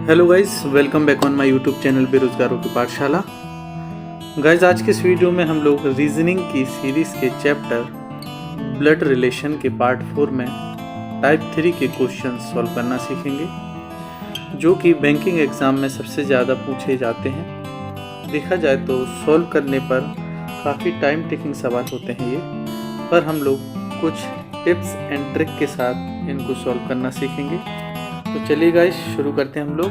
Hello guys, welcome back on my YouTube channel बेरोजगारों की पाठशाला। गाइस, आज के इस वीडियो में हम लोग रीजनिंग की सीरीज के चैप्टर ब्लड रिलेशन के पार्ट 4 में टाइप 3 के क्वेश्चन सॉल्व करना सीखेंगे, जो कि बैंकिंग एग्जाम में सबसे ज़्यादा पूछे जाते हैं। देखा जाए तो सॉल्व करने पर काफ़ी टाइम टेकिंग सवाल होते हैं ये, पर हम लोग कुछ टिप्स एंड ट्रिक के साथ इनको सॉल्व करना सीखेंगे। तो चलिए गाइस, शुरू करते हैं हम लोग।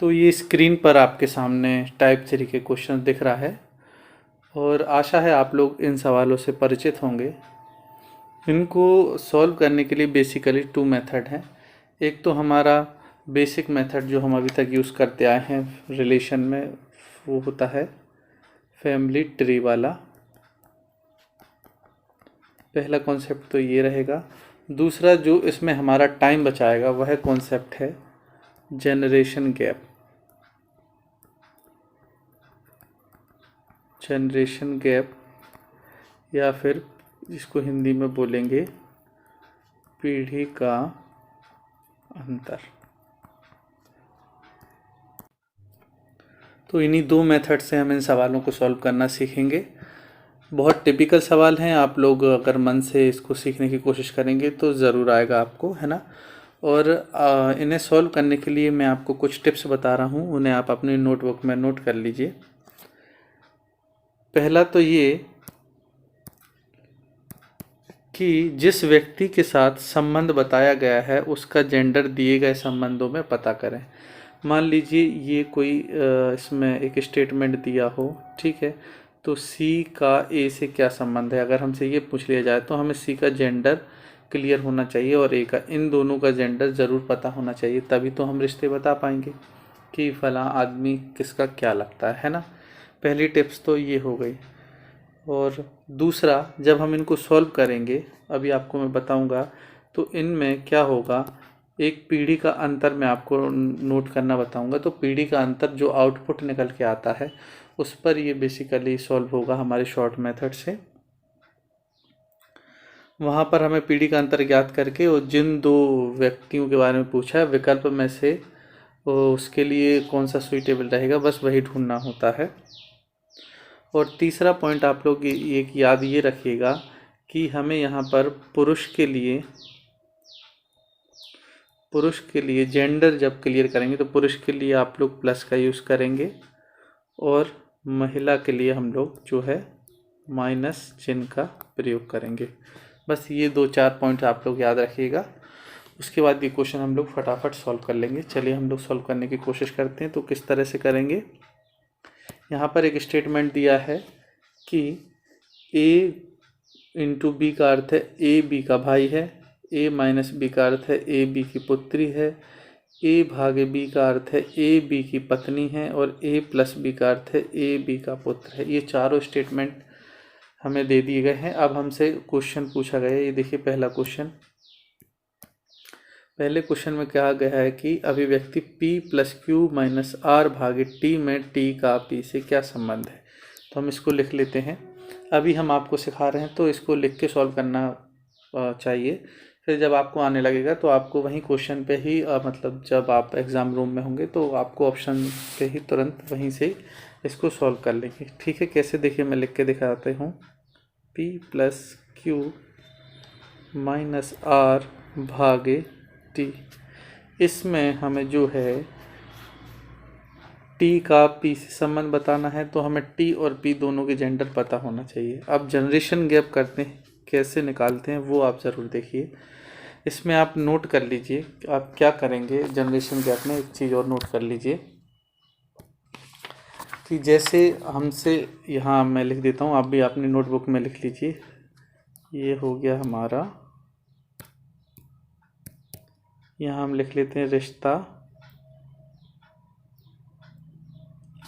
तो ये स्क्रीन पर आपके सामने टाइप 3 के क्वेश्चन दिख रहा है और आशा है आप लोग इन सवालों से परिचित होंगे। इनको सॉल्व करने के लिए बेसिकली 2 मेथड हैं। एक तो हमारा बेसिक मेथड जो हम अभी तक यूज़ करते आए हैं रिलेशन में, वो होता है फैमिली ट्री वाला। पहला कॉन्सेप्ट तो ये रहेगा। दूसरा जो इसमें हमारा टाइम बचाएगा वह कॉन्सेप्ट है जनरेशन गैप। जनरेशन गैप या फिर जिसको हिंदी में बोलेंगे पीढ़ी का अंतर। तो इन्हीं 2 मेथड से हम इन सवालों को सॉल्व करना सीखेंगे। बहुत टिपिकल सवाल हैं, आप लोग अगर मन से इसको सीखने की कोशिश करेंगे तो ज़रूर आएगा आपको, है ना। और इन्हें सॉल्व करने के लिए मैं आपको कुछ टिप्स बता रहा हूँ, उन्हें आप अपनी नोटबुक में नोट कर लीजिए। पहला तो ये कि जिस व्यक्ति के साथ संबंध बताया गया है उसका जेंडर दिए गए संबंधों में पता करें। मान लीजिए ये कोई इसमें एक स्टेटमेंट दिया हो, ठीक है, तो सी का ए से क्या संबंध है। अगर हमसे ये पूछ लिया जाए तो हमें सी का जेंडर क्लियर होना चाहिए और ए का, इन दोनों का जेंडर ज़रूर पता होना चाहिए, तभी तो हम रिश्ते बता पाएंगे कि फलां आदमी किसका क्या लगता है ना। पहली टिप्स तो ये हो गई। और दूसरा, जब हम इनको सॉल्व करेंगे, अभी आपको मैं बताऊंगा, तो इनमें क्या होगा, एक पीढ़ी का अंतर मैं आपको नोट करना बताऊंगा। तो पीढ़ी का अंतर जो आउटपुट निकल के आता है उस पर ये बेसिकली सॉल्व होगा हमारे शॉर्ट मेथड से। वहाँ पर हमें पीढ़ी का अंतर ज्ञात करके और जिन 2 व्यक्तियों के बारे में पूछा है विकल्प में से उसके लिए कौन सा सुइटेबल रहेगा, बस वही ढूंढना होता है। और तीसरा पॉइंट आप लोग एक याद ये रखिएगा कि हमें यहाँ पर पुरुष के लिए जेंडर जब क्लियर करेंगे तो पुरुष के लिए आप लोग प्लस का यूज़ करेंगे और महिला के लिए हम लोग जो है माइनस चिन्ह का प्रयोग करेंगे। बस ये 2-4 पॉइंट आप लोग याद रखिएगा। उसके बाद ये क्वेश्चन हम लोग फटाफट सॉल्व कर लेंगे। चलिए हम लोग सॉल्व करने की कोशिश करते हैं। तो किस तरह से करेंगे, यहाँ पर एक स्टेटमेंट दिया है कि a इंटू बी का अर्थ है ए बी का भाई है, a माइनस बी का अर्थ है ए बी की पुत्री है, a भागे बी का अर्थ है ए बी की पत्नी है और a प्लस बी का अर्थ है ए बी का पुत्र है। ये चारों स्टेटमेंट हमें दे दिए गए हैं। अब हमसे क्वेश्चन पूछा गया है, ये देखिए पहला क्वेश्चन। पहले क्वेश्चन में कहा गया है कि अभिव्यक्ति p plus q minus r भागे t में t का p से क्या संबंध है। तो हम इसको लिख लेते हैं। अभी हम आपको सिखा रहे हैं तो इसको लिख के सॉल्व करना चाहिए। फिर जब आपको आने लगेगा तो आपको वहीं क्वेश्चन पे ही मतलब जब आप एग्ज़ाम रूम में होंगे तो आपको ऑप्शन पे ही तुरंत वहीं से इसको सॉल्व कर लेंगे, ठीक है। कैसे, देखिए मैं लिख के दिखाता हूँ। p plus q minus r भागे टी, इसमें हमें जो है टी का पी से संबंध बताना है, तो हमें टी और पी दोनों के जेंडर पता होना चाहिए। अब जनरेशन गैप करते हैं, कैसे निकालते हैं वो आप ज़रूर देखिए। इसमें आप नोट कर लीजिए आप क्या करेंगे जनरेशन गैप में। एक चीज़ और नोट कर लीजिए कि जैसे हमसे, यहाँ मैं लिख देता हूँ, आप भी अपनी नोटबुक में लिख लीजिए। ये हो गया हमारा, यहाँ हम लिख लेते हैं रिश्ता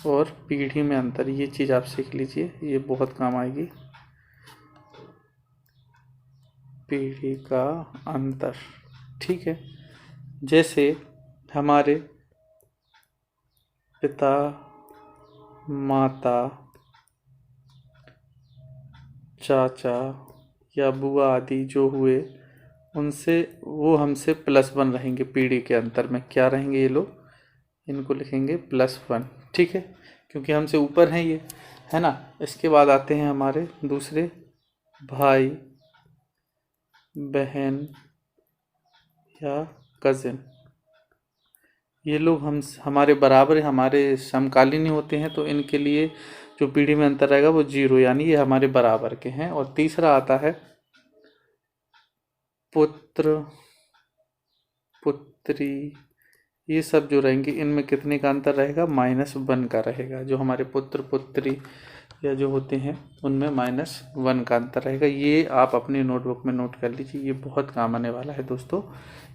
और पीढ़ी में अंतर। ये चीज़ आप सीख लीजिए, ये बहुत काम आएगी। पीढ़ी का अंतर, ठीक है। जैसे हमारे पिता, माता, चाचा या बुआ आदि जो हुए, उनसे वो हमसे +1 रहेंगे। पीढ़ी के अंतर में क्या रहेंगे ये लोग, इनको लिखेंगे +1, ठीक है, क्योंकि हमसे ऊपर हैं ये, है ना। इसके बाद आते हैं हमारे दूसरे, भाई बहन या कज़िन। ये लोग हमारे बराबर, हमारे समकालीन होते हैं, तो इनके लिए जो पीढ़ी में अंतर रहेगा वो 0, यानी ये हमारे बराबर के हैं। और तीसरा आता है पुत्र पुत्री। ये सब जो रहेंगे इनमें कितने का अंतर रहेगा, -1 का रहेगा। जो हमारे पुत्र पुत्री या जो होते हैं उनमें -1 का अंतर रहेगा। ये आप अपनी नोटबुक में नोट कर लीजिए, ये बहुत काम आने वाला है दोस्तों।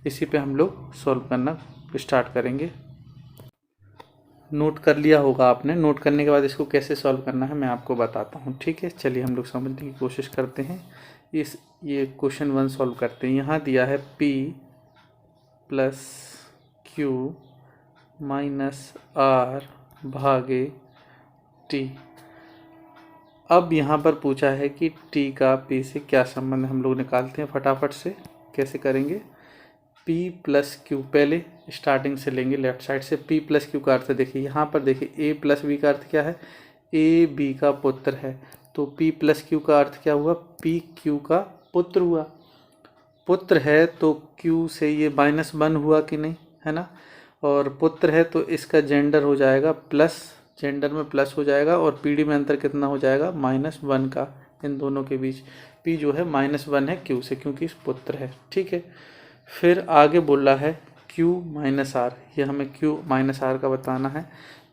इसी पे हम लोग सॉल्व करना स्टार्ट करेंगे। नोट कर लिया होगा आपने। नोट करने के बाद इसको कैसे सॉल्व करना है मैं आपको बताता हूँ, ठीक है। चलिए हम लोग समझने की कोशिश करते हैं। ये क्वेश्चन 1 सॉल्व करते हैं। यहाँ दिया है P + Q - R भागे T। अब यहाँ पर पूछा है कि T का P से क्या संबंध, हम लोग निकालते हैं फटाफट से। कैसे करेंगे, P + Q पहले स्टार्टिंग से लेंगे, लेफ्ट साइड से। P + Q का अर्थ देखिए, यहाँ पर देखिए A + B का अर्थ क्या है, A B का पुत्र है। तो P + Q का अर्थ क्या हुआ, P Q का पुत्र हुआ। पुत्र है तो Q से ये -1 हुआ कि नहीं, है ना। और पुत्र है तो इसका जेंडर हो जाएगा प्लस, जेंडर में प्लस हो जाएगा, और पीढ़ी में अंतर कितना हो जाएगा, -1 का इन दोनों के बीच। P जो है -1 है Q से, क्योंकि इस पुत्र है, ठीक है। फिर आगे बोला है Q - R, ये हमें Q - R का बताना है।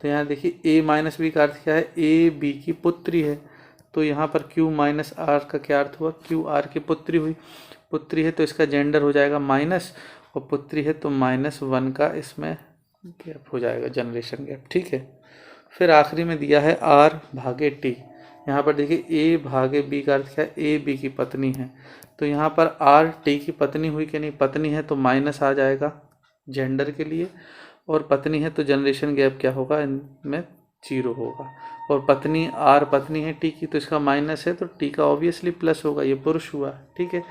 तो यहाँ देखिए A - B का अर्थ क्या है, A B की पुत्री है। तो यहाँ पर Q - R का क्या अर्थ हुआ, Q R की पुत्री हुई। पुत्री है तो इसका जेंडर हो जाएगा माइनस, और पुत्री है तो -1 का इसमें गैप हो जाएगा, जनरेशन गैप, ठीक है। फिर आखिरी में दिया है R भागे T। यहाँ पर देखिए A भागे B का अर्थ क्या है, A B की पत्नी है। तो यहाँ पर R T की पत्नी हुई कि नहीं, पत्नी है तो माइनस आ जाएगा जेंडर के लिए, और पत्नी है तो जनरेशन गैप क्या होगा, इनमें 0 होगा। और पत्नी R पत्नी है T की, तो इसका माइनस है तो T का ऑब्वियसली प्लस होगा, ये पुरुष हुआ, ठीक है।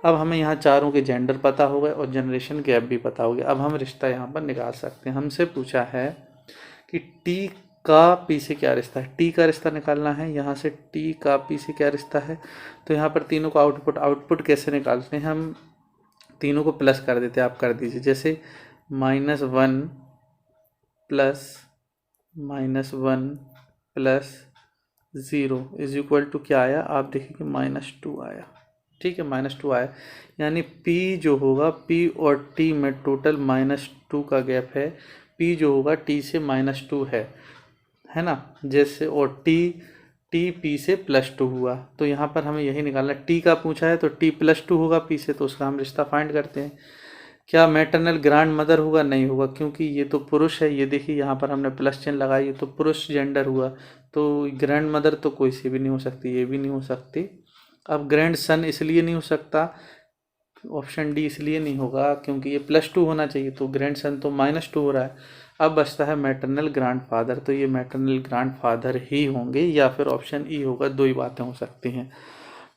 अब हमें यहाँ चारों के जेंडर पता हो गए और जनरेशन गैप भी पता हो गया। अब हम रिश्ता यहाँ पर निकाल सकते हैं। हमसे पूछा है कि T का P से क्या रिश्ता है, T का रिश्ता निकालना है। यहाँ से T का P से क्या रिश्ता है, तो यहाँ पर तीनों का आउटपुट कैसे निकालते हैं, हम तीनों को प्लस कर देते हैं, आप कर दीजिए। जैसे -1 + -1 + 0 = क्या आया, आप देखिए कि -2 आया, ठीक है, -2 आया। यानी P जो होगा, P और T में टोटल -2 का गैप है। P जो होगा T से -2 है ना। जैसे और T P से +2 हुआ, तो यहाँ पर हमें यही निकालना। T का पूछा है तो T +2 होगा P से, तो उसका हम रिश्ता फाइंड करते हैं। क्या मैटरनल ग्रैंड मदर होगा, नहीं होगा, क्योंकि ये तो पुरुष है। ये देखिए यहाँ पर हमने प्लस चिन्ह लगाई, तो पुरुष जेंडर हुआ, तो ग्रैंड मदर तो कोई सी भी नहीं हो सकती, ये भी नहीं हो सकती। अब ग्रैंड सन इसलिए नहीं हो सकता, ऑप्शन डी इसलिए नहीं होगा क्योंकि ये +2 होना चाहिए, तो ग्रैंड सन तो -2 हो रहा है। अब बचता है मैटरनल ग्रैंडफादर, तो ये मैटरनल ग्रैंडफादर ही होंगे, या फिर ऑप्शन ई होगा। दो ही बातें हो सकती हैं।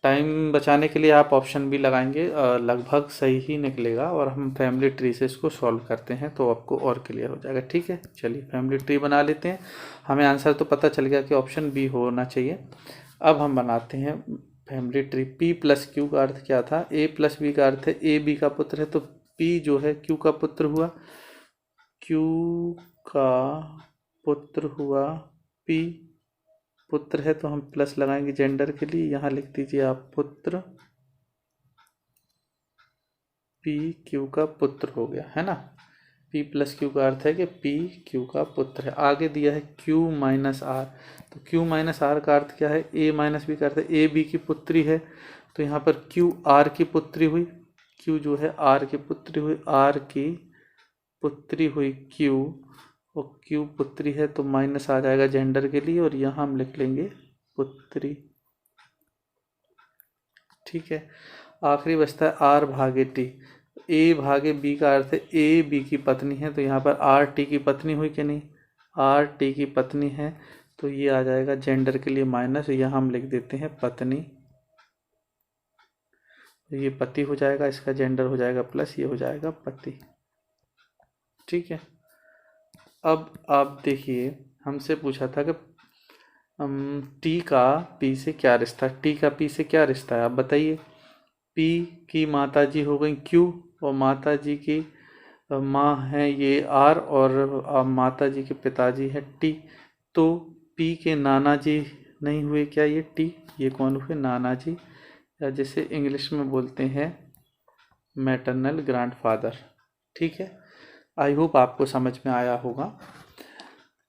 टाइम बचाने के लिए आप ऑप्शन भी लगाएंगे, लगभग सही ही निकलेगा। और हम फैमिली ट्री से इसको सॉल्व करते हैं तो आपको और क्लियर हो जाएगा, ठीक है। चलिए फैमिली ट्री बना लेते हैं। हमें आंसर तो पता चल गया कि ऑप्शन बी होना चाहिए। अब हम बनाते हैं फैमिली ट्री। P + Q का अर्थ क्या था, A + B का अर्थ है A B का पुत्र है, तो P जो है Q का पुत्र हुआ, Q का पुत्र हुआ, P पुत्र है तो हम प्लस लगाएंगे जेंडर के लिए। यहाँ लिख दीजिए आप पुत्र, P Q का पुत्र हो गया, है ना। P + Q का अर्थ है कि P Q का पुत्र है। आगे दिया है Q - R, तो Q - R का अर्थ क्या है, A - B का अर्थ है A B की पुत्री है, तो यहाँ पर Q R की पुत्री हुई। Q जो है R की पुत्री हुई, R की पुत्री हुई Q, और Q पुत्री है तो माइनस आ जाएगा जेंडर के लिए, और यहाँ हम लिख लेंगे पुत्री, ठीक है। आखिरी बचता है R भागे T। A भागे B का अर्थ है A B की पत्नी है, तो यहाँ पर R T की पत्नी हुई कि नहीं, R T की पत्नी है, तो ये आ जाएगा जेंडर के लिए माइनस, यहाँ हम लिख देते हैं पत्नी। ये पति हो जाएगा, इसका जेंडर हो जाएगा प्लस, ये हो जाएगा पति। ठीक है। अब आप देखिए, हमसे पूछा था कि टी का पी से क्या रिश्ता, टी का पी से क्या रिश्ता है, आप बताइए। पी की माता जी हो गई क्यू, और माता जी की माँ है ये आर, और माता जी के पिताजी है टी। तो पी के नाना जी नहीं हुए क्या ये टी, ये कौन हुए, नाना जी, या जिसे इंग्लिश में बोलते हैं मैटरनल ग्रैंडफादर। ठीक है, आई होप आपको समझ में आया होगा।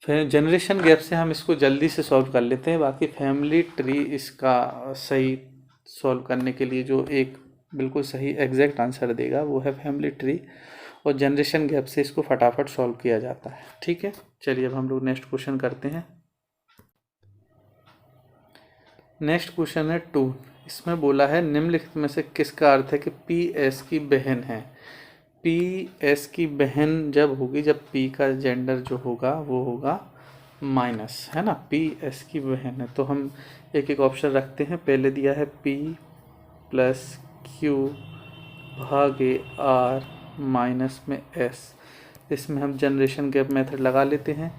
फिर जनरेशन गैप से हम इसको जल्दी से सॉल्व कर लेते हैं। बाकी फैमिली ट्री इसका सही सॉल्व करने के लिए जो एक बिल्कुल सही एग्जैक्ट आंसर देगा वो है फैमिली ट्री, और जनरेशन गैप से इसको फटाफट सॉल्व किया जाता है। ठीक है, चलिए अब हम लोग नेक्स्ट क्वेश्चन करते हैं। नेक्स्ट क्वेश्चन है 2। इसमें बोला है निम्नलिखित में से किसका अर्थ है कि पी एस की बहन है। पी एस की बहन जब होगी जब पी का जेंडर जो होगा वो होगा माइनस, है ना। पी एस की बहन है तो हम एक एक ऑप्शन रखते हैं। पहले दिया है पी प्लस क्यू भागे आर माइनस में एस। इसमें हम जनरेशन गैप मेथड लगा लेते हैं।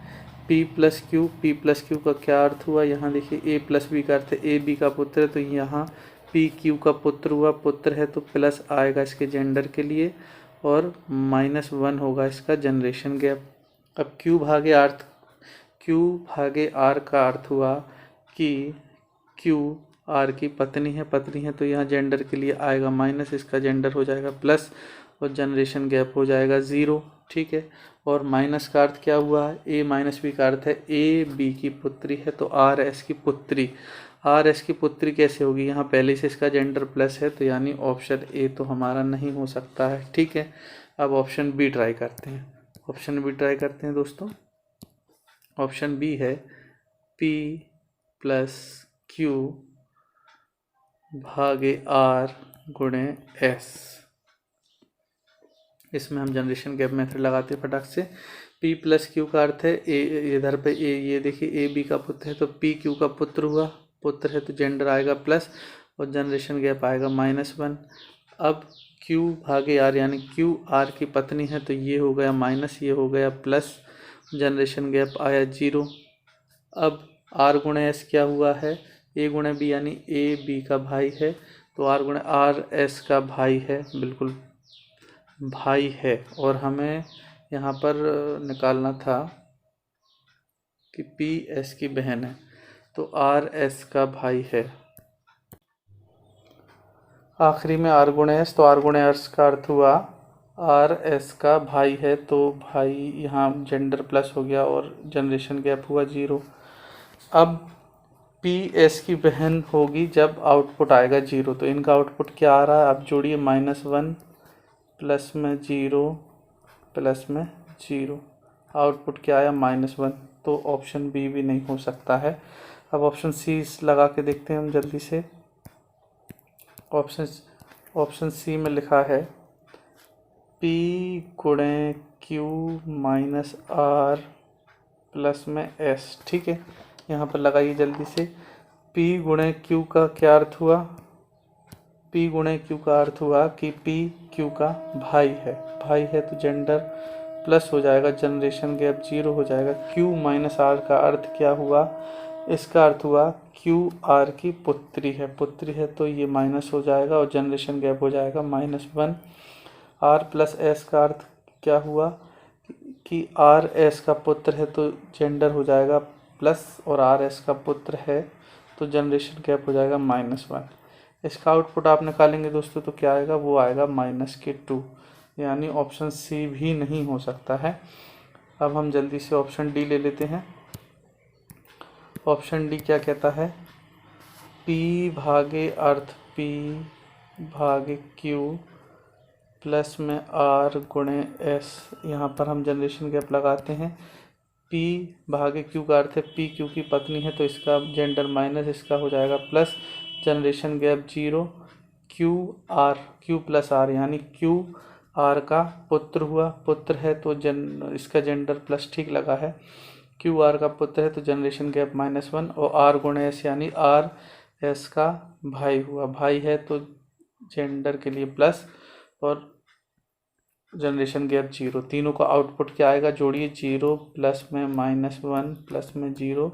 पी प्लस क्यू का क्या अर्थ हुआ, यहाँ देखिए ए प्लस बी का अर्थ है ए बी का पुत्र है, तो यहाँ पी क्यू का पुत्र हुआ, पुत्र है तो प्लस आएगा इसके जेंडर के लिए, और -1 होगा इसका जनरेशन गैप। अब क्यू भागे आर का अर्थ हुआ कि क्यू आर की पत्नी है तो यहाँ जेंडर के लिए आएगा माइनस, इसका जेंडर हो जाएगा प्लस, और जनरेशन गैप हो जाएगा 0। ठीक है, और माइनस का अर्थ क्या हुआ, ए माइनस बी का अर्थ है ए बी की पुत्री है तो आर एस की पुत्री। आर एस की पुत्री कैसे होगी, यहाँ पहले से इसका जेंडर प्लस है, तो यानी ऑप्शन ए तो हमारा नहीं हो सकता है। ठीक है, अब ऑप्शन बी ट्राई करते हैं। दोस्तों, ऑप्शन बी है पी प्लस क्यू भागे आर गुणे एस। इसमें हम जनरेशन गैप मेथड लगाते हैं फटाक से। P प्लस क्यू का अर्थ है ए, इधर पे ए, ये देखिए ए बी का पुत्र है तो P क्यू का पुत्र हुआ, पुत्र है तो जेंडर आएगा प्लस, और जनरेशन गैप आएगा -1। अब Q भागे आर यानी Q आर की पत्नी है तो ये हो गया माइनस, ये हो गया प्लस, जनरेशन गैप आया 0। अब आर गुणे एस क्या हुआ है, ए गुणे बी यानी ए बी का भाई है, तो आर गुणे आर एस का भाई है, बिल्कुल भाई है। और हमें यहाँ पर निकालना था कि पी एस की बहन है तो आर एस का भाई है। आखिरी में आर गुणे एस, तो आर गुणे एस का अर्थ हुआ आर एस का भाई है, तो भाई यहाँ जेंडर प्लस हो गया और जनरेशन गैप हुआ 0। अब पी एस की बहन होगी जब आउटपुट आएगा 0, तो इनका आउटपुट क्या आ रहा है, आप जोड़िए -1 प्लस में 0 प्लस में 0, आउटपुट क्या आया -1, तो ऑप्शन बी भी नहीं हो सकता है। अब ऑप्शन सी लगा के देखते हैं हम जल्दी से। ऑप्शन सी में लिखा है P गुणे क्यू माइनस आर प्लस में एस। ठीक है, यहाँ पर लगाइए जल्दी से। P गुणे क्यू का क्या अर्थ हुआ, P गुणे क्यू का अर्थ हुआ कि P क्यू का भाई है तो जेंडर प्लस हो जाएगा, जनरेशन गैप 0 हो जाएगा। Q माइनस आर का अर्थ क्या हुआ, इसका अर्थ हुआ Q आर की पुत्री है तो ये माइनस हो जाएगा और जनरेशन गैप हो जाएगा -1। आर प्लस एस का अर्थ क्या हुआ कि आर एस का पुत्र है तो जेंडर हो जाएगा प्लस, और आर एस का पुत्र है तो जनरेशन गैप हो जाएगा -1। इसका आउटपुट आप निकालेंगे दोस्तों तो क्या आएगा, वो आएगा -2, यानी ऑप्शन सी भी नहीं हो सकता है। अब हम जल्दी से ऑप्शन डी ले लेते हैं। ऑप्शन डी क्या कहता है, P भागे अर्थ P भागे Q प्लस में R गुणे S। यहाँ पर हम जनरेशन गैप लगाते हैं। P भागे Q का अर्थ है P Q की पत्नी है तो इसका जेंडर माइनस, इसका हो जाएगा plus, generation gap 0। Q plus R यानी Q R का पुत्र हुआ, पुत्र है तो इसका जेंडर प्लस ठीक लगा है। Q R का पुत्र है तो जनरेशन गैप -1, और R गुणे S यानी R S का भाई हुआ, भाई है तो जेंडर के लिए प्लस और जनरेशन गैप 0। तीनों का आउटपुट क्या आएगा, जोड़िए 0 प्लस में -1 प्लस में 0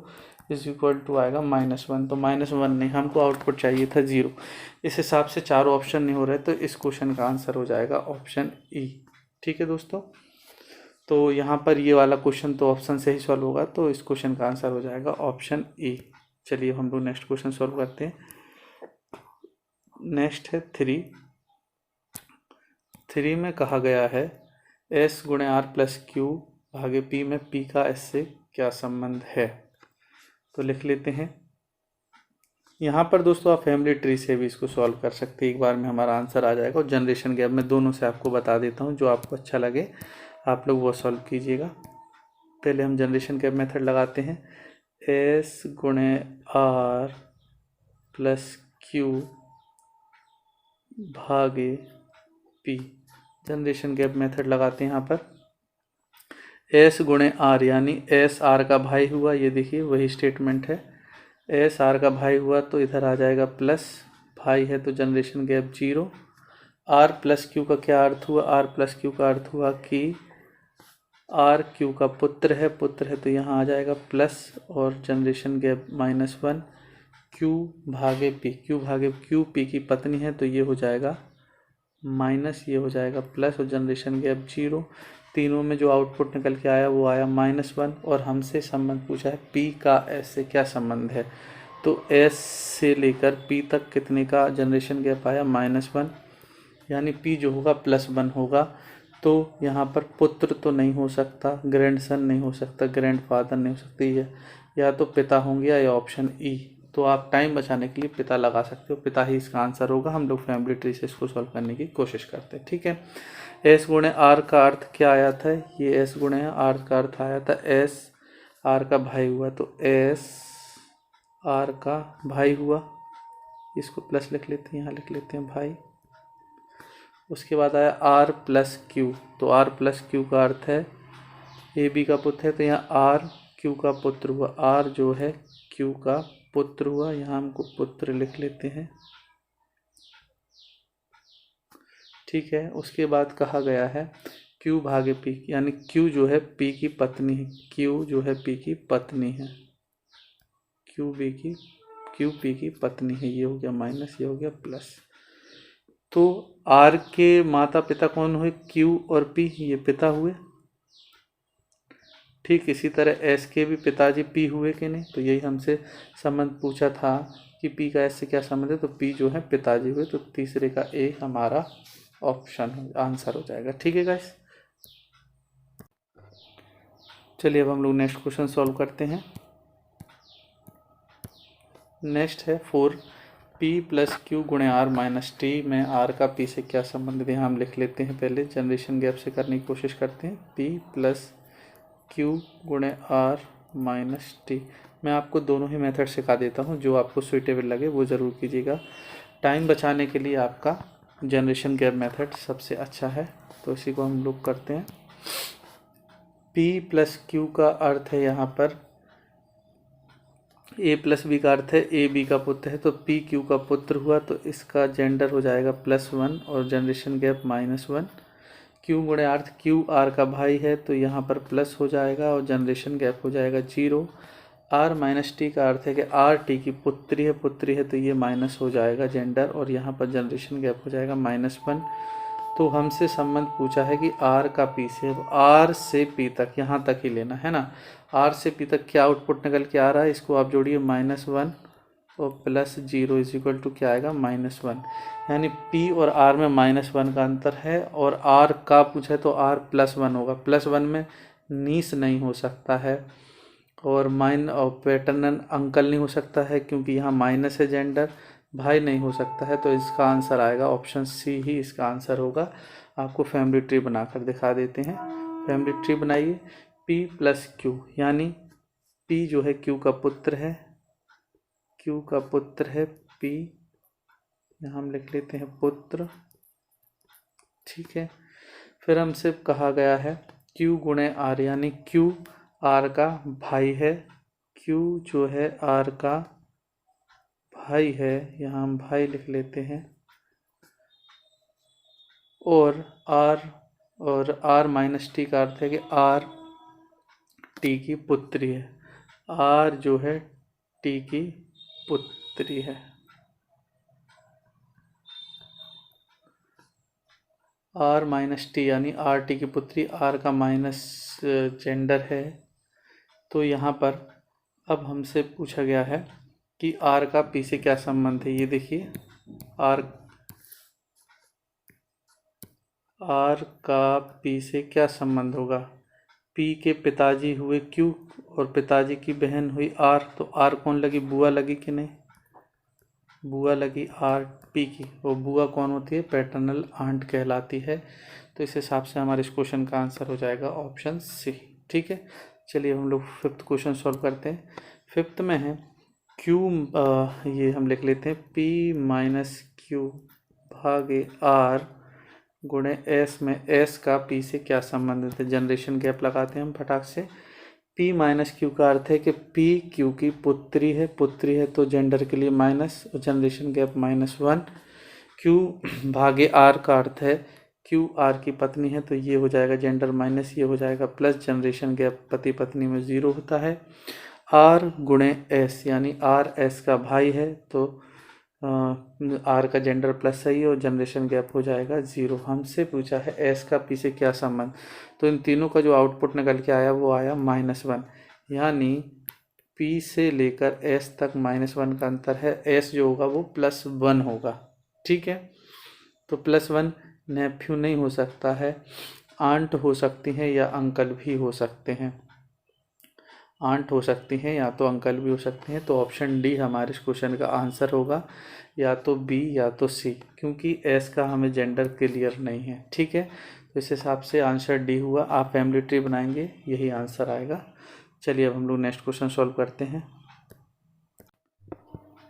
इज इक्वल टू आएगा -1। तो -1 नहीं, हमको आउटपुट चाहिए था 0। इस हिसाब से चारों ऑप्शन नहीं हो रहे, तो इस क्वेश्चन का आंसर हो जाएगा ऑप्शन ई। ठीक है दोस्तों, तो यहाँ पर ये वाला क्वेश्चन तो ऑप्शन से ही सॉल्व होगा, तो इस क्वेश्चन का आंसर हो जाएगा ऑप्शन ई। चलिए हम लोग नेक्स्ट क्वेश्चन सॉल्व करते हैं। नेक्स्ट है 3 में कहा गया है S गुणे R प्लस क्यू भागे P में P का S से क्या संबंध है। तो लिख लेते हैं। यहाँ पर दोस्तों आप फैमिली ट्री से भी इसको सॉल्व कर सकते हैं, एक बार में हमारा आंसर आ जाएगा। और जनरेशन गैप में दोनों से आपको बता देता हूँ, जो आपको अच्छा लगे आप लोग वो सॉल्व कीजिएगा। पहले हम जनरेशन गैप मेथड लगाते हैं। S गुणे R प्लस क्यू भागे P, जनरेशन गैप मेथड लगाते हैं। यहाँ पर S गुणे R यानी S R का भाई हुआ, ये देखिए वही स्टेटमेंट है। S R का भाई हुआ तो इधर आ जाएगा प्लस, भाई है तो generation gap 0। R plus Q का क्या अर्थ हुआ, R प्लस क्यू का अर्थ हुआ कि R क्यू का पुत्र है तो यहाँ आ जाएगा प्लस और जनरेशन गैप -1। Q भागे P, Q भागे Q P की पत्नी है तो ये हो जाएगा माइनस, ये हो जाएगा प्लस और जनरेशन गैप 0। तीनों में जो आउटपुट निकल के आया वो आया -1। और हमसे संबंध पूछा है P का S से क्या संबंध है। तो S से लेकर P तक कितने का जनरेशन गैप आया, -1, यानी P जो होगा +1 होगा। तो यहाँ पर पुत्र तो नहीं हो सकता, ग्रैंडसन नहीं हो सकता, ग्रैंडफादर नहीं हो सकती है, या तो पिता होंगे या ऑप्शन ई। तो आप टाइम बचाने के लिए पिता लगा सकते हो, पिता ही इसका आंसर होगा। हम लोग फैमिली ट्री से इसको सॉल्व करने की कोशिश करते हैं। ठीक है, एस गुणे आर का अर्थ क्या आया था, ये एस गुणे आर का अर्थ आया था एस आर का भाई हुआ, तो एस आर का भाई हुआ, इसको प्लस लिख लेते हैं, यहाँ लिख लेते हैं भाई। उसके बाद आया आर प्लस क्यू, तो आर प्लस क्यू का अर्थ है ए बी का पुत्र है, तो यहाँ आर क्यू का पुत्र हुआ, आर जो है क्यू का पुत्र हुआ, यहाँ हमको पुत्र लिख लेते हैं। ठीक है, उसके बाद कहा गया है Q भागे P, यानी Q जो है P की पत्नी है, Q जो है P की पत्नी है, Q P की पत्नी है। ये हो गया माइनस, ये हो गया प्लस। तो R के माता पिता कौन हुए, Q और P, ये पिता हुए। ठीक इसी तरह S के भी पिताजी P हुए कि नहीं, तो यही हमसे संबंध पूछा था कि P का S से क्या संबंध है, तो P जो है पिताजी हुए, तो तीसरे का A हमारा ऑप्शन आंसर हो जाएगा। ठीक है गाइस, चलिए अब हम लोग नेक्स्ट क्वेश्चन सॉल्व करते हैं। नेक्स्ट है 4 P प्लस क्यू गुणे R माइनस टी में R का P से क्या संबंध है, हम लिख लेते हैं। पहले जनरेशन गैप से करने की कोशिश करते हैं। P प्लस क्यू गुणे R माइनस टी, मैं आपको दोनों ही मेथड सिखा देता हूँ, जो आपको सुइटेबल लगे वो ज़रूर कीजिएगा। टाइम बचाने के लिए आपका जनरेशन गैप मेथड सबसे अच्छा है, तो इसी को हम लोग करते हैं। P प्लस क्यू का अर्थ है यहाँ पर A प्लस बी का अर्थ है ए बी का पुत्र है, तो P क्यू का पुत्र हुआ, तो इसका जेंडर हो जाएगा +1 और जनरेशन गैप -1। Q गुणे अर्थ Q R का भाई है, तो यहाँ पर प्लस हो जाएगा और जनरेशन गैप हो जाएगा 0। R माइनस टी का अर्थ है कि R T की पुत्री है तो ये माइनस हो जाएगा जेंडर, और यहाँ पर जनरेशन गैप हो जाएगा -1। तो हमसे संबंध पूछा है कि R का P से, R से P तक, यहाँ तक ही लेना है ना। R से P तक क्या आउटपुट निकल के आ रहा है, इसको आप जोड़िए -1 और +0 इज इक्वल टू क्या आएगा, -1। यानी P और R में -1 का अंतर है, और R का पूछा है तो R +1 होगा। +1 में नीस नहीं हो सकता है, और पैटर्नल अंकल नहीं हो सकता है, क्योंकि यहाँ माइनस है जेंडर। भाई नहीं हो सकता है, तो इसका आंसर आएगा ऑप्शन सी ही इसका आंसर होगा। आपको फैमिली ट्री बनाकर दिखा देते हैं। फैमिली ट्री बनाइए। P प्लस क्यू, यानी P जो है Q का पुत्र है, Q का पुत्र है P, यहाँ हम लिख लेते हैं पुत्र। ठीक है, फिर हमसे कहा गया है Q गुणे R, यानी Q R का भाई है, Q जो है R का भाई है, यहाँ हम भाई लिख लेते हैं। और आर माइनस टी का अर्थ है कि आर टी की पुत्री है। आर जो है टी की पुत्री है। आर माइनस टी यानी आर टी की पुत्री, आर का माइनस जेंडर है। तो यहाँ पर अब हमसे पूछा गया है कि आर का पी से क्या संबंध है। ये देखिए, आर का पी से क्या संबंध होगा। पी के पिताजी हुए क्यू और पिताजी की बहन हुई आर, तो आर कौन लगी, बुआ लगी कि नहीं, बुआ लगी आर पी की। और बुआ कौन होती है, पैटर्नल आंट कहलाती है। तो इस हिसाब से हमारे इस क्वेश्चन का आंसर हो जाएगा ऑप्शन सी। ठीक है, चलिए हम लोग फिफ्थ क्वेश्चन सॉल्व करते हैं। फिफ्थ में है क्यू, ये हम लिख लेते हैं पी माइनस क्यू भागे आर गुणे एस में एस का पी से क्या संबंध है। जनरेशन गैप लगाते हैं हम फटाक से। पी माइनस क्यू का अर्थ है कि पी क्यू की पुत्री है तो जेंडर के लिए माइनस और जनरेशन गैप -1। क्यू भागे आर का अर्थ है क्यू आर की पत्नी है तो ये हो जाएगा जेंडर माइनस ये हो जाएगा प्लस, जनरेशन गैप पति पत्नी में 0 होता है। आर गुणे एस यानी आर एस का भाई है तो आर का जेंडर प्लस सही है और जनरेशन गैप हो जाएगा 0। हमसे पूछा है एस का पी से क्या संबंध, तो इन तीनों का जो आउटपुट निकल के आया वो आया -1, यानी पी से लेकर एस तक -1 का अंतर है। एस जो होगा वो +1 होगा। ठीक है, तो +1 नेफ्यू नहीं हो सकता है, आंट हो सकती हैं या अंकल भी हो सकते हैं। आंट हो सकती हैं या तो अंकल भी हो सकते हैं। तो ऑप्शन डी हमारे इस क्वेश्चन का आंसर होगा, या तो बी या तो सी, क्योंकि एस का हमें जेंडर क्लियर नहीं है। ठीक है, तो इस हिसाब से आंसर डी हुआ। आप फैमिली ट्री बनाएंगे यही आंसर आएगा। चलिए अब हम लोग नेक्स्ट क्वेश्चन सॉल्व करते हैं।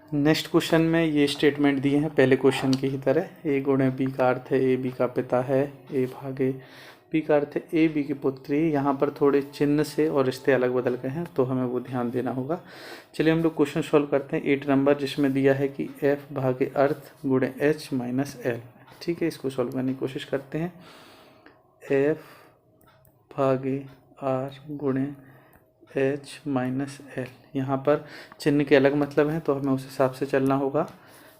नेक्स्ट क्वेश्चन में ये स्टेटमेंट दिए हैं पहले क्वेश्चन की ही तरह। ए गुणे बी का अर्थ है ए बी का पिता है, ए भागे बी का अर्थ है ए बी की पुत्री। यहाँ पर थोड़े चिन्ह से और रिश्ते अलग बदल गए हैं तो हमें वो ध्यान देना होगा। चलिए हम लोग क्वेश्चन सॉल्व करते हैं। 8 नंबर जिसमें दिया है कि एफ भागे अर्थ गुणे एच माइनस एल। ठीक है, इसको सॉल्व करने की कोशिश करते हैं। एफ भागे आर गुणे एच माइनस एल, यहाँ पर चिन्ह के अलग मतलब हैं तो हमें उस हिसाब से चलना होगा।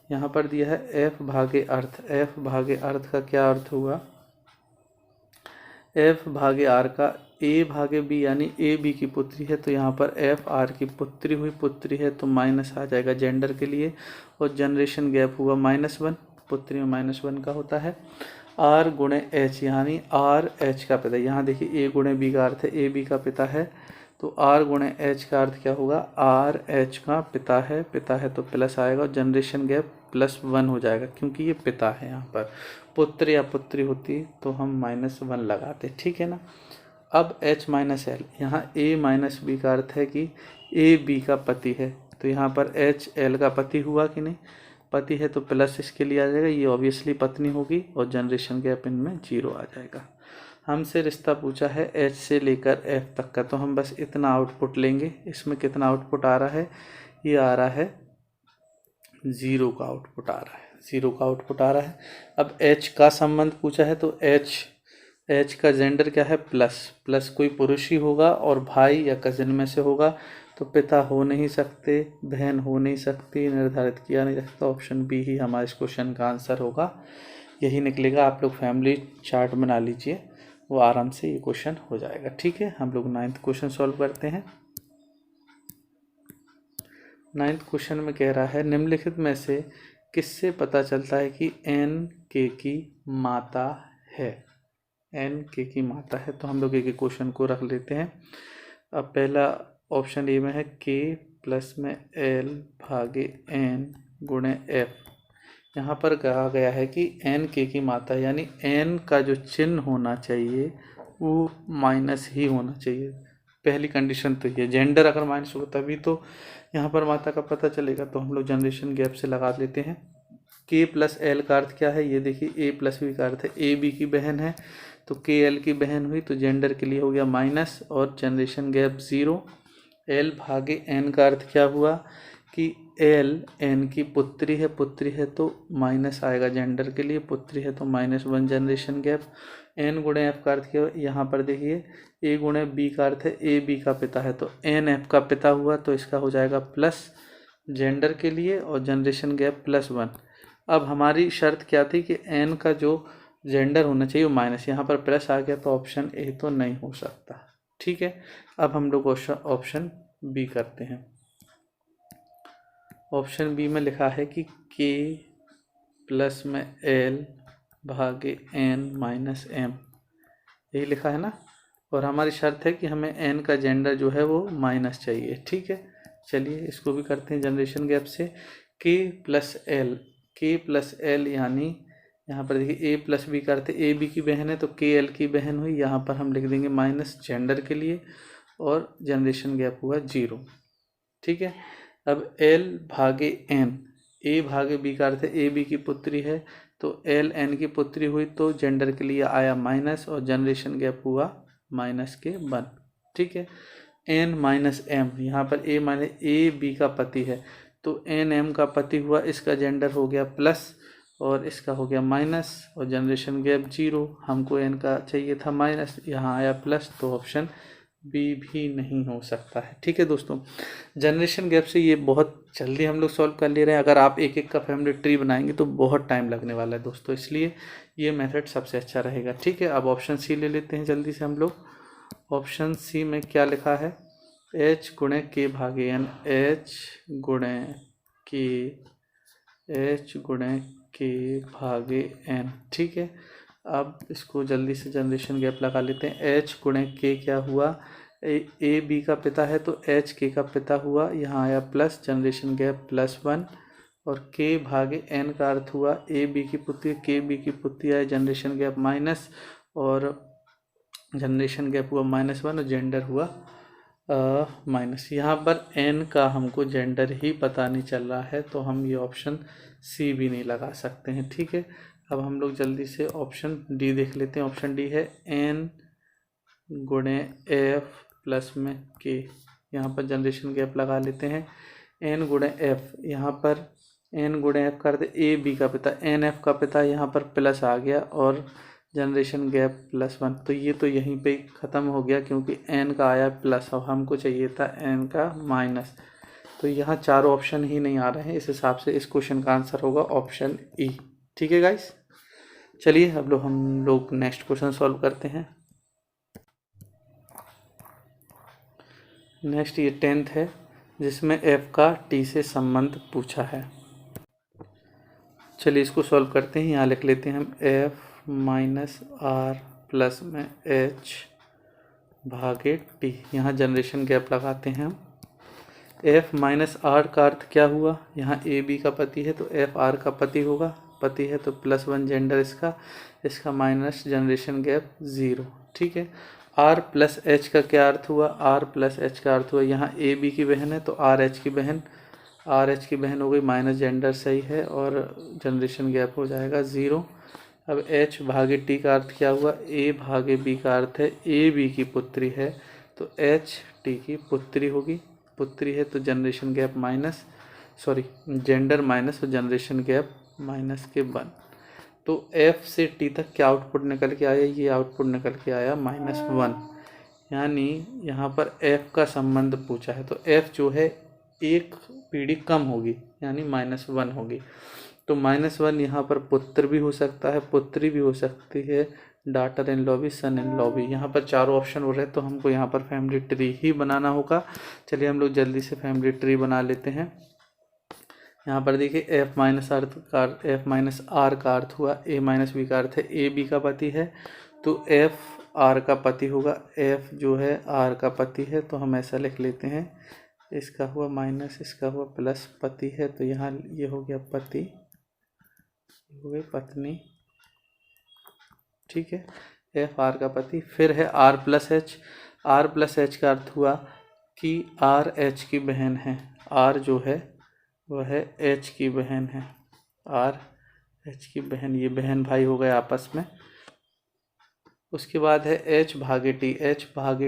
यहाँ पर दिया है एफ भागे अर्थ, एफ भागे अर्थ का क्या अर्थ हुआ, एफ भागे आर का ए भागे बी यानी ए बी की पुत्री है तो यहाँ पर एफ आर की पुत्री है तो माइनस आ जाएगा जेंडर के लिए, और जनरेशन गैप हुआ -1, पुत्री में -1 का होता है। आर गुणे एच यानी आर एच का पिता, यहाँ देखिए ए गुणे बी का अर्थ है ए बी का पिता है तो आर गुणे एच का अर्थ क्या होगा, आर एच का पिता है तो प्लस आएगा और जनरेशन गैप +1 हो जाएगा क्योंकि ये पिता है। यहाँ पर पुत्र या पुत्री होती तो हम -1 लगाते। ठीक है ना। अब H माइनस एल, यहाँ A माइनस बी का अर्थ है कि A B का पति है तो यहाँ पर H L का पति हुआ कि नहीं, पति है तो प्लस इसके लिए आ जाएगा, ये ऑब्वियसली पत्नी होगी और जनरेशन गैप इनमें 0 आ जाएगा। हमसे रिश्ता पूछा है H से लेकर F तक का, तो हम बस इतना आउटपुट लेंगे। इसमें कितना आउटपुट आ रहा है, ये आ रहा है 0 का आउटपुट आ रहा है, 0 का आउटपुट आ रहा है। अब H का संबंध पूछा है तो H का जेंडर क्या है, प्लस कोई पुरुष ही होगा और भाई या कजिन में से होगा तो पिता हो नहीं सकते, बहन हो नहीं सकती, निर्धारित किया नहीं जा सकता। ऑप्शन बी ही हमारे इस क्वेश्चन का आंसर होगा, यही निकलेगा। आप लोग फैमिली चार्ट बना लीजिए, वो आराम से ये क्वेश्चन हो जाएगा। ठीक है, हम लोग 9th क्वेश्चन सॉल्व करते हैं। 9th क्वेश्चन में कह रहा है निम्नलिखित में से किससे पता चलता है कि एन के की माता है। एन के की माता है तो हम लोग एक क्वेश्चन को रख लेते हैं। अब पहला ऑप्शन ए में है के प्लस में एल भागे एन गुणे एफ। यहाँ पर कहा गया है कि एन के की माता यानी एन का जो चिन्ह होना चाहिए वो माइनस ही होना चाहिए। पहली कंडीशन तो ये, जेंडर अगर माइनस होगा तभी तो यहाँ पर माता का पता चलेगा। तो हम लोग जनरेशन गैप से लगा लेते हैं। के प्लस एल का अर्थ क्या है, ये देखिए ए प्लस बी का अर्थ है ए बी की बहन है तो के एल की बहन हुई तो जेंडर के लिए हो गया माइनस और जनरेशन गैप 0। एल भागे एन का अर्थ क्या हुआ कि एल एन की पुत्री है तो माइनस आएगा जेंडर के लिए, पुत्री है तो -1 जनरेशन गैप। एन गुणे एफ का अर्थ क्या है, यहाँ पर देखिए ए गुणे बी का अर्थ है ए बी का पिता है, तो एन एफ का पिता हुआ तो इसका हो जाएगा प्लस जेंडर के लिए और जनरेशन गैप +1। अब हमारी शर्त क्या थी कि एन का जो जेंडर होना चाहिए वो माइनस, यहाँ पर प्लस आ गया तो ऑप्शन ए तो नहीं हो सकता। ठीक है, अब हम लोग ऑप्शन बी करते हैं। ऑप्शन बी में लिखा है कि के प्लस में एल भागे एन माइनस एम, यही लिखा है ना, और हमारी शर्त है कि हमें एन का जेंडर जो है वो माइनस चाहिए। ठीक है, चलिए इसको भी करते हैं जनरेशन गैप से। के प्लस एल यानी यहाँ पर देखिए ए प्लस बी करते, ए बी की बहन है तो के एल की बहन हुई, यहाँ पर हम लिख देंगे माइनस जेंडर के लिए और जनरेशन गैप हुआ 0। ठीक है, अब एल भागे एन, ए भागे बी का अर्थ है ए बी की पुत्री है तो एल एन की पुत्री हुई तो जेंडर के लिए आया माइनस और जनरेशन गैप हुआ -1। ठीक है, एन माइनस एम, यहाँ पर ए माइनस ए बी का पति है तो एन एम का पति हुआ, इसका जेंडर हो गया प्लस और इसका हो गया माइनस और जनरेशन गैप 0। हमको एन का चाहिए था माइनस, यहाँ आया प्लस, तो ऑप्शन बी भी नहीं हो सकता है। ठीक है दोस्तों, जनरेशन गैप से ये बहुत जल्दी हम लोग सॉल्व कर ले रहे हैं। अगर आप एक एक का फैमिली ट्री बनाएंगे तो बहुत टाइम लगने वाला है दोस्तों, इसलिए ये मेथड सबसे अच्छा रहेगा। ठीक है, अब ऑप्शन सी ले लेते हैं जल्दी से हम लोग। ऑप्शन सी में क्या लिखा है, एच गुणे के भागे एन, एच गुणे के भागे एन। ठीक है, अब इसको जल्दी से जनरेशन गैप लगा लेते हैं। एच गुणे के क्या हुआ, ए बी का पिता है तो एच के का पिता हुआ, यहाँ आया प्लस जनरेशन गैप +1 और के भागे एन का अर्थ हुआ ए बी की पुत्री, के बी की पुत्री आए जनरेशन गैप माइनस और जनरेशन गैप हुआ -1 और जेंडर हुआ माइनस। यहाँ पर एन का हमको जेंडर ही पता नहीं चल रहा है तो हम ये ऑप्शन सी भी नहीं लगा सकते हैं। ठीक है, अब हम लोग जल्दी से ऑप्शन डी देख लेते हैं। ऑप्शन डी है एन गुणे एफ प्लस में के, यहाँ पर जनरेशन गैप लगा लेते हैं। एन गुणे एफ, यहाँ पर एन गुणे एफ कर दे ए बी का पिता, एन एफ का पिता, यहाँ पर प्लस आ गया और जनरेशन गैप +1, तो ये तो यहीं पे ख़त्म हो गया क्योंकि एन का आया प्लस और हमको चाहिए था एन का माइनस, तो यहाँ चारों ऑप्शन ही नहीं आ रहे हैं। इस हिसाब से इस क्वेश्चन का आंसर होगा ऑप्शन ई। ठीक है गाइस, चलिए अब हम लोग नेक्स्ट क्वेश्चन सॉल्व करते हैं। नेक्स्ट ये 10th है जिसमें एफ का टी से संबंध पूछा है। चलिए इसको सॉल्व करते हैं। यहाँ लिख लेते हैं हम एफ माइनस आर प्लस में एच भागे टी, यहाँ जनरेशन गैप लगाते हैं हम। एफ माइनस आर का अर्थ क्या हुआ, यहाँ ए बी का पति है तो एफ आर का पति होगा, पति है तो +1 जेंडर इसका माइनस जनरेशन गैप 0। ठीक है, आर प्लस एच का क्या अर्थ हुआ, आर प्लस एच का अर्थ हुआ यहाँ ए बी की बहन है तो आर एच की बहन हो गई, माइनस जेंडर सही है और जनरेशन गैप हो जाएगा 0। अब एच भागे टी का अर्थ क्या हुआ, ए भागे बी का अर्थ है ए बी की पुत्री है तो एच टी की पुत्री होगी, पुत्री है तो जनरेशन गैप जेंडर माइनस और जनरेशन गैप -1। तो एफ से टी तक क्या आउटपुट निकल के आया, ये आउटपुट निकल के आया -1, यानी यहाँ पर एफ का संबंध पूछा है तो एफ जो है एक पीढ़ी कम होगी यानी -1 होगी। तो -1 यहाँ पर पुत्र भी हो सकता है, पुत्री भी हो सकती है, डॉटर इन लॉ भी, सन इन लॉ भी। यहाँ पर चारों ऑप्शन हो रहे हैं तो हमको यहाँ पर फैमिली ट्री ही बनाना होगा। चलिए हम लोग जल्दी से फैमिली ट्री बना लेते हैं। यहाँ पर देखिए एफ माइनस आर का अर्थ हुआ ए माइनस बी का अर्थ है ए बी का पति है तो एफ आर का पति होगा, एफ जो है आर का पति है तो हम ऐसा लिख लेते हैं, इसका हुआ माइनस इसका हुआ प्लस, पति है तो यहाँ ये हो गया पति, हो गई पत्नी। ठीक है, एफ आर का पति। फिर है आर प्लस एच का अर्थ हुआ कि आर एच की बहन है, आर जो है वह एच की बहन है, आर एच की बहन, ये बहन भाई हो गए आपस में। उसके बाद है एच भागे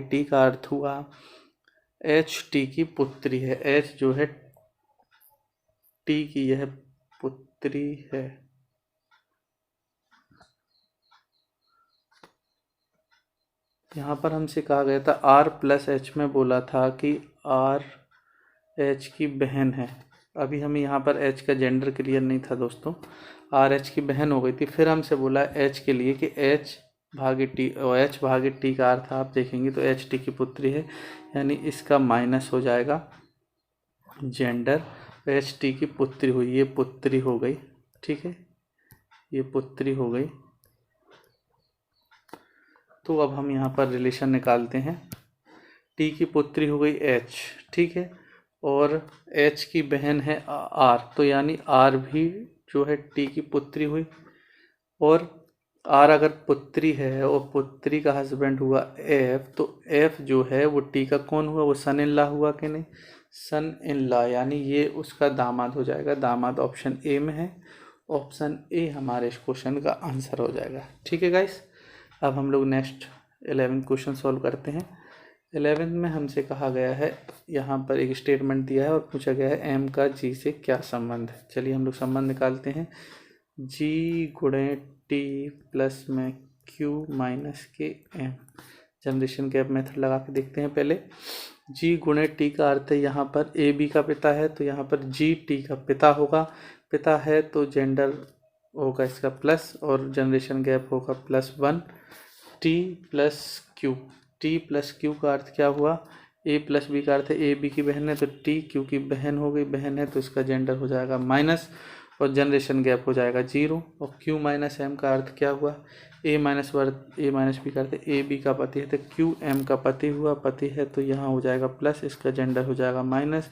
टी का अर्थ हुआ एच टी की पुत्री है, एच जो है टी की यह पुत्री है। यहाँ पर हमसे कहा गया था आर प्लस एच में बोला था कि आर एच की बहन है। अभी हमें यहाँ पर एच का जेंडर क्लियर नहीं था दोस्तों, आर एच की बहन हो गई थी। फिर हमसे बोला एच के लिए कि एच भागे टी, और एच भागे टी का अर्थ आप देखेंगे तो एच टी की पुत्री है, यानी इसका माइनस हो जाएगा जेंडर। एच टी की पुत्री हुई, ये पुत्री हो गई, ठीक है, ये पुत्री हो गई। तो अब हम यहाँ पर रिलेशन निकालते हैं। टी की पुत्री हो गई एच, ठीक है, और एच की बहन है आर, तो यानी आर भी जो है टी की पुत्री हुई। और आर अगर पुत्री है और पुत्री का हस्बैंड हुआ एफ, तो एफ जो है वो टी का कौन हुआ, वो सन इन लॉ हुआ कि नहीं, सन इन लॉ, यानी ये उसका दामाद हो जाएगा। दामाद ऑप्शन ए में है, ऑप्शन ए हमारे इस क्वेश्चन का आंसर हो जाएगा। ठीक है गाइस, अब हम लोग नेक्स्ट 11 क्वेश्चन सॉल्व करते हैं। 11 में हमसे कहा गया है, यहाँ पर एक स्टेटमेंट दिया है और पूछा गया है एम का जी से क्या संबंध है। चलिए हम लोग संबंध निकालते हैं। जी गुणे टी प्लस में क्यू माइनस के एम। जनरेशन गैप मेथड लगा के देखते हैं पहले। जी गुणे टी का अर्थ है यहाँ पर ए बी का पिता है, तो यहाँ पर जी टी का पिता होगा। पिता है तो जेंडर होगा इसका प्लस, और जनरेशन गैप होगा +1। T plus Q, T plus Q का अर्थ क्या हुआ, ए प्लस बी का अर्थ है ए बी की बहन है, तो टी क्यू की बहन हो गई, बहन है तो इसका जेंडर हो जाएगा माइनस, और जनरेशन गैप हो जाएगा 0। और क्यू माइनस एम का अर्थ क्या हुआ, ए माइनस बी का अर्थ है ए बी का पति है, तो क्यू एम का पति हुआ, पति है तो यहाँ हो जाएगा प्लस, इसका जेंडर हो जाएगा माइनस,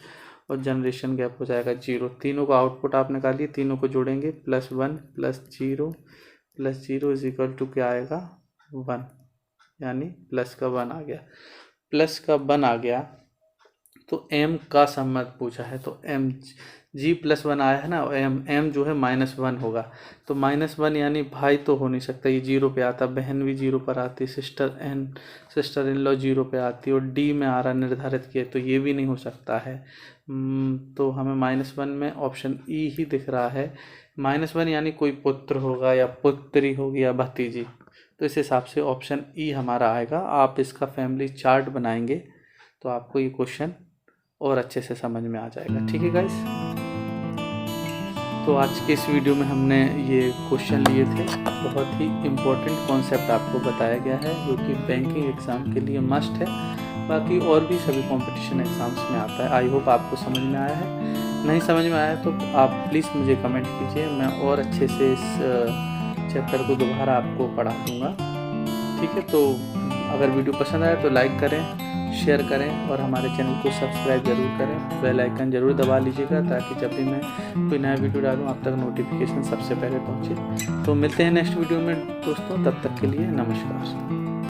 और जनरेशन गैप हो जाएगा 0। तीनों का आउटपुट आप निकालिए, तीनों को जोड़ेंगे, +1 + 0 इज इक्वल टू क्या आएगा 1, यानी प्लस का 1 आ गया। प्लस का 1 आ गया तो m का संबंध पूछा है, तो m g +1 आया है ना, m जो है -1 होगा, तो -1 यानी भाई तो हो नहीं सकता, ये 0 पे आता, बहन भी 0 पर आती, सिस्टर इन लॉ 0 पे आती, और d में आ रहा निर्धारित किए, तो ये भी नहीं हो सकता है। तो हमें -1 में ऑप्शन ई ही दिख रहा है। -1 यानी कोई पुत्र होगा या पुत्री होगी या भतीजी, तो इस हिसाब से ऑप्शन ई हमारा आएगा। आप इसका फैमिली चार्ट बनाएंगे तो आपको ये क्वेश्चन और अच्छे से समझ में आ जाएगा। ठीक है गाइस, तो आज के इस वीडियो में हमने ये क्वेश्चन लिए थे। बहुत ही इम्पोर्टेंट कॉन्सेप्ट आपको बताया गया है जो कि बैंकिंग एग्ज़ाम के लिए मस्ट है, बाकी और भी सभी कंपटीशन एग्ज़ाम्स में आता है। आई होप आपको समझ में आया है। नहीं समझ में आया तो आप प्लीज़ मुझे कमेंट कीजिए, मैं और अच्छे से इस चैप्टर को दोबारा आपको पढ़ा दूँगा। ठीक है, तो अगर वीडियो पसंद आए तो लाइक करें, शेयर करें और हमारे चैनल को सब्सक्राइब जरूर करें। बेल आइकन जरूर दबा लीजिएगा ताकि जब भी मैं कोई नया वीडियो डालूँ आप तक नोटिफिकेशन सबसे पहले पहुँचे। तो मिलते हैं नेक्स्ट वीडियो में दोस्तों, तब तक के लिए नमस्कार।